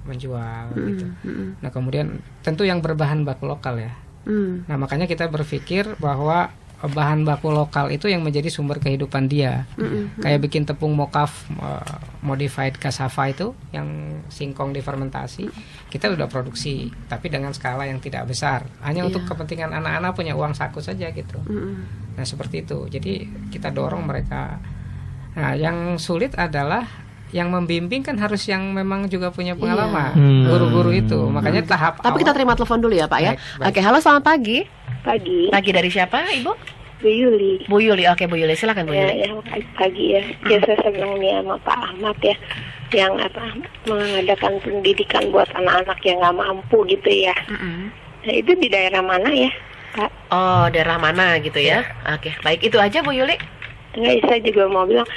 menjual gitu. Nah, kemudian tentu yang berbahan baku lokal ya. Nah, makanya kita berpikir bahwa bahan baku lokal itu yang menjadi sumber kehidupan dia. Kayak bikin tepung mokaf modified cassava itu yang singkong difermentasi, kita udah produksi, tapi dengan skala yang tidak besar, hanya untuk kepentingan anak-anak punya uang saku saja gitu. Nah, seperti itu. Jadi kita dorong mereka. Nah, yang sulit adalah yang membimbing kan harus yang memang juga punya pengalaman, guru-guru itu. Makanya tahap Tapi kita terima telepon dulu ya, Pak ya. Baik. Oke, halo, selamat pagi. Pagi, Pagi dari siapa, Ibu? Bu Yuli. Bu Yuli. Oke, Bu Yuli, silakan Bu Yuli. Ya, pagi ya. Ya, saya senang nih sama Pak Ahmad ya, yang mengadakan pendidikan buat anak-anak yang nggak mampu gitu ya. Nah, itu di daerah mana ya, Pak? Oh, daerah mana gitu ya? Oke, baik, itu aja Bu Yuli. Enggak, saya juga mau bilang,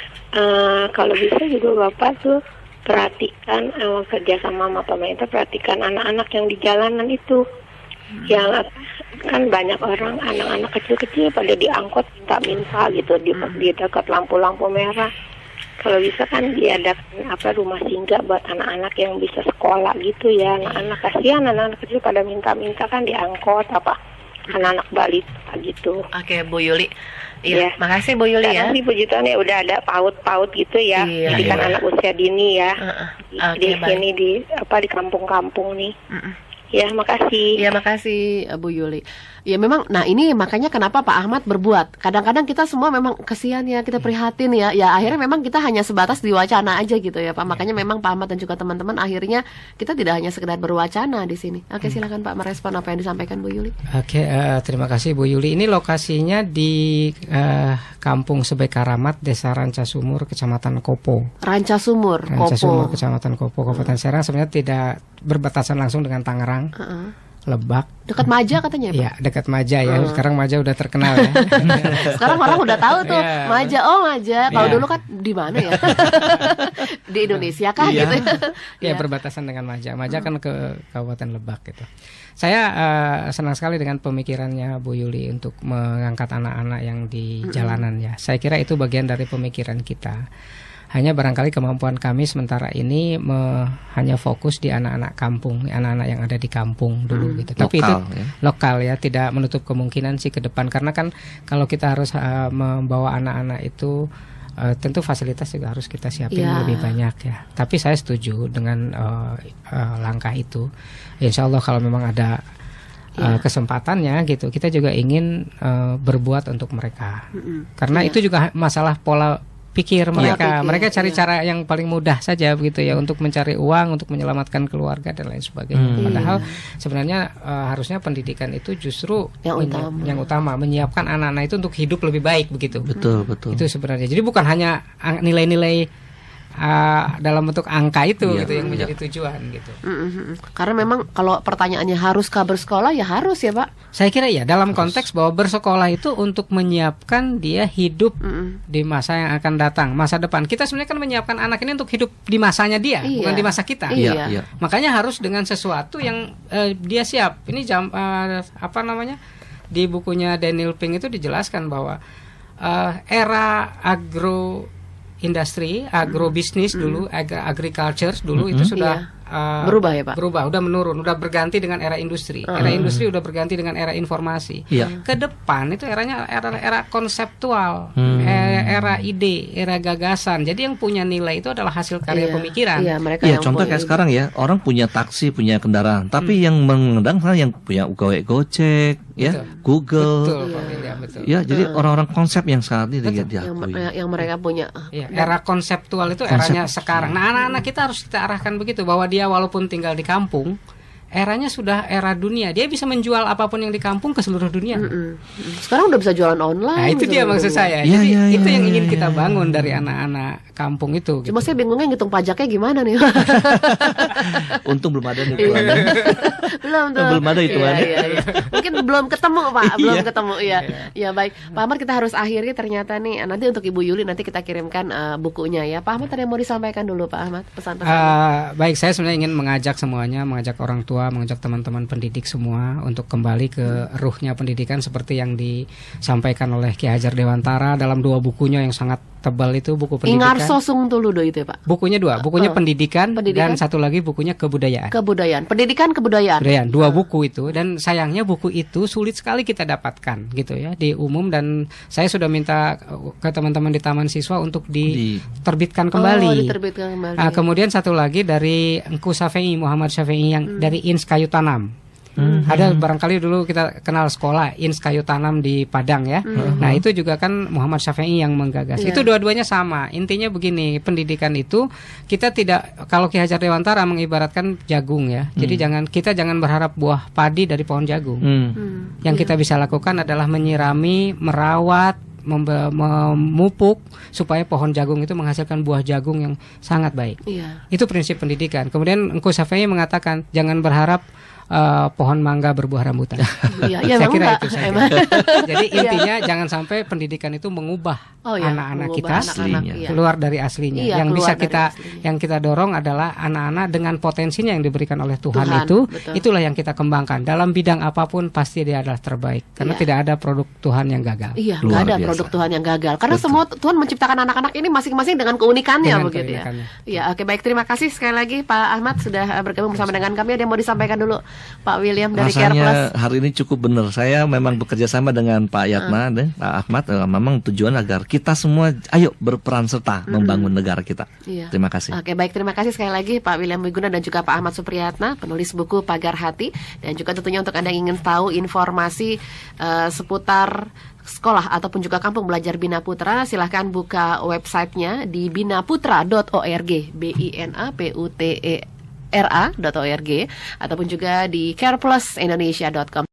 kalau bisa juga Bapak tuh perhatikan kerja sama pemerintah, perhatikan anak-anak yang di jalanan itu. Yang kan banyak orang anak-anak kecil-kecil pada diangkut minta gitu di dekat lampu-lampu merah. Kalau bisa kan diadakan rumah singgah buat anak-anak yang bisa sekolah gitu ya. Anak-anak kasihan, anak-anak kecil pada minta-minta kan diangkut anak-anak balita gitu. Oke, Bu Yuli. Iya. Makasih Bu Yuli ya. Sekarang di Puji Tuhan ya udah ada PAUD gitu ya. Iya, Jadi kan iya. anak usia dini ya. Oke, Di baik. sini di kampung-kampung nih. Ya, makasih. Iya, makasih Bu Yuli. Ya memang, nah ini makanya kenapa Pak Ahmad berbuat. Kadang-kadang kita semua memang kesian ya, kita prihatin ya. Ya akhirnya memang kita hanya sebatas di wacana aja gitu ya Pak. Makanya memang Pak Ahmad dan juga teman-teman akhirnya kita tidak hanya sekedar berwacana di sini. Oke, silakan Pak merespon apa yang disampaikan Bu Yuli. Oke, terima kasih Bu Yuli. Ini lokasinya di Kampung Sebekaramat, Desa Ranca Sumur, Kecamatan Kopo. Ranca Sumur, Ranca Kopo. Sumur, Kecamatan Kopo, Kabupaten Serang. Sebenarnya tidak berbatasan langsung dengan Tangerang, Lebak. Dekat Maja katanya ya Pak? Ya, dekat Maja ya. Sekarang Maja udah terkenal ya. Sekarang orang udah tahu tuh Iya. Maja. Oh, Maja. Kalau Iya. dulu kan di mana ya? Di Indonesia kah Iya. gitu? Ya, berbatasan dengan Maja. Maja kan ke Kabupaten Lebak gitu. Saya senang sekali dengan pemikirannya Bu Yuli untuk mengangkat anak-anak yang di jalanan ya. Saya kira itu bagian dari pemikiran kita. Hanya barangkali kemampuan kami sementara ini hanya fokus di anak-anak kampung, anak-anak yang ada di kampung dulu gitu. Tapi itu Lokal, ya. lokal ya, tidak menutup kemungkinan sih ke depan. Karena kan kalau kita harus membawa anak-anak itu tentu fasilitas juga harus kita siapin Ya. lebih banyak ya. Tapi saya setuju dengan langkah itu. Insya Allah kalau memang ada kesempatannya gitu, kita juga ingin berbuat untuk mereka. Karena itu juga masalah pola pikir mereka. pikir, Mereka cari iya. cara yang paling mudah saja begitu ya, untuk mencari uang, untuk menyelamatkan keluarga dan lain sebagainya. Padahal sebenarnya harusnya pendidikan itu justru yang utama, menyiapkan anak-anak itu untuk hidup lebih baik begitu. Betul, betul. Itu sebenarnya. Jadi bukan hanya nilai-nilai dalam bentuk angka itu Iya, gitu yang menjadi tujuan gitu. Karena memang kalau pertanyaannya haruskah bersekolah, ya harus ya Pak. Saya kira ya, dalam konteks bahwa bersekolah itu untuk menyiapkan dia hidup di masa yang akan datang, masa depan. Kita sebenarnya kan menyiapkan anak ini untuk hidup di masanya dia, Iya. bukan di masa kita. Iya. Iya. Makanya harus dengan sesuatu yang dia siap. Ini di bukunya Daniel Pink itu dijelaskan bahwa era agroindustri, agrobisnis dulu, agriculture dulu itu sudah Berubah ya Pak? Berubah, udah menurun, udah berganti dengan era industri. Era industri udah berganti dengan era informasi. Iya. Ke depan itu eranya era konseptual, era ide, era gagasan. Jadi yang punya nilai itu adalah hasil karya pemikiran. Iya, mereka Iya, yang contoh punya kayak ide. sekarang ya, orang punya taksi, punya kendaraan, tapi yang mengendang yang punya Gojek, ya, Google. Betul, Pak William, betul. Ya, jadi orang-orang konsep yang saat ini diakui. yang mereka punya. Iya, era konseptual itu eranya sekarang. Nah, anak-anak kita harus kita arahkan begitu, bahwa dia walaupun tinggal di kampung, eranya sudah era dunia. Dia bisa menjual apapun yang di kampung ke seluruh dunia. Sekarang udah bisa jualan online. Nah, itu dia maksud saya. Ya, Jadi ya, itu ya, yang ingin ya, kita ya. bangun dari anak-anak kampung itu. Cuma saya bingungnya ngitung pajaknya gimana nih. Untung belum ada nih hitungannya. Belum ada hitungannya. Iya. Mungkin belum ketemu Pak, belum Iya. ketemu ya. Ya baik, Pak Ahmad, kita harus akhiri ternyata nih. Nanti untuk Ibu Yuli nanti kita kirimkan bukunya ya. Pak Ahmad, ada yang mau disampaikan dulu Pak Ahmad, pesan-pesan? Baik, saya sebenarnya ingin mengajak semuanya, mengajak orang tua, mengajak teman-teman pendidik semua untuk kembali ke ruhnya pendidikan seperti yang disampaikan oleh Ki Hajar Dewantara dalam 2 bukunya yang sangat tebal itu, buku pendidikan. Ingarso Sungtuludo itu ya Pak. Bukunya 2, bukunya pendidikan Pendidikan. dan satu lagi bukunya kebudayaan. Pendidikan kebudayaan. 2 buku itu, dan sayangnya buku itu sulit sekali kita dapatkan gitu ya di umum, dan saya sudah minta ke teman-teman di Taman Siswa untuk diterbitkan kembali. Oh, diterbitkan kembali. Kemudian satu lagi dari Engku Syafei, Muhammad Syafei yang dari Ins Kayu Tanam. Ada barangkali dulu kita kenal sekolah Ins Kayu Tanam di Padang ya. Nah, itu juga kan Muhammad Syafei yang menggagas. Iya. Itu dua-duanya sama. Intinya begini, pendidikan itu kita tidak, kalau Ki Hajar Dewantara mengibaratkan jagung ya. Jadi kita jangan berharap buah padi dari pohon jagung. Yang kita bisa lakukan adalah menyirami, merawat, memupuk supaya pohon jagung itu menghasilkan buah jagung yang sangat baik. Iya. Itu prinsip pendidikan. Kemudian Engku Syafei mengatakan jangan berharap pohon mangga berbuah rambutan. Iya, Saya memang kira Pak. itu saja. Emang. Jadi intinya jangan sampai pendidikan itu mengubah anak-anak mengubah kita anak-anak, iya. keluar dari aslinya. Iya, Yang bisa keluar dari kita aslinya. yang kita dorong adalah anak-anak dengan potensinya yang diberikan oleh Tuhan itu, betul. itulah yang kita kembangkan. Dalam bidang apapun pasti dia adalah terbaik. Karena Iya. tidak ada produk Tuhan yang gagal. Iya, nggak Luar ada biasa. produk Tuhan yang gagal. Karena Betul. semua Tuhan menciptakan anak-anak ini masing-masing dengan keunikannya Dengan begitu keunikannya. ya. Iya, oke, baik, terima kasih sekali lagi Pak Ahmad sudah bergabung bersama dengan kami. Ada yang mau disampaikan dulu Pak William dari Care Plus? Rasanya hari ini cukup benar. Saya memang bekerja sama dengan Pak Yatma dan Pak Ahmad. Memang tujuan agar kita semua ayo berperan serta membangun negara kita. Iya. Terima kasih. Oke, baik, terima kasih sekali lagi Pak William Wiguna dan juga Pak Ahmad Supriyatna, penulis buku Pagar Hati, dan juga tentunya untuk Anda yang ingin tahu informasi seputar sekolah ataupun juga kampung belajar Bina Putra, silahkan buka websitenya di binaputra.org, BINAPUTERA.org, ataupun juga di careplusindonesia.com.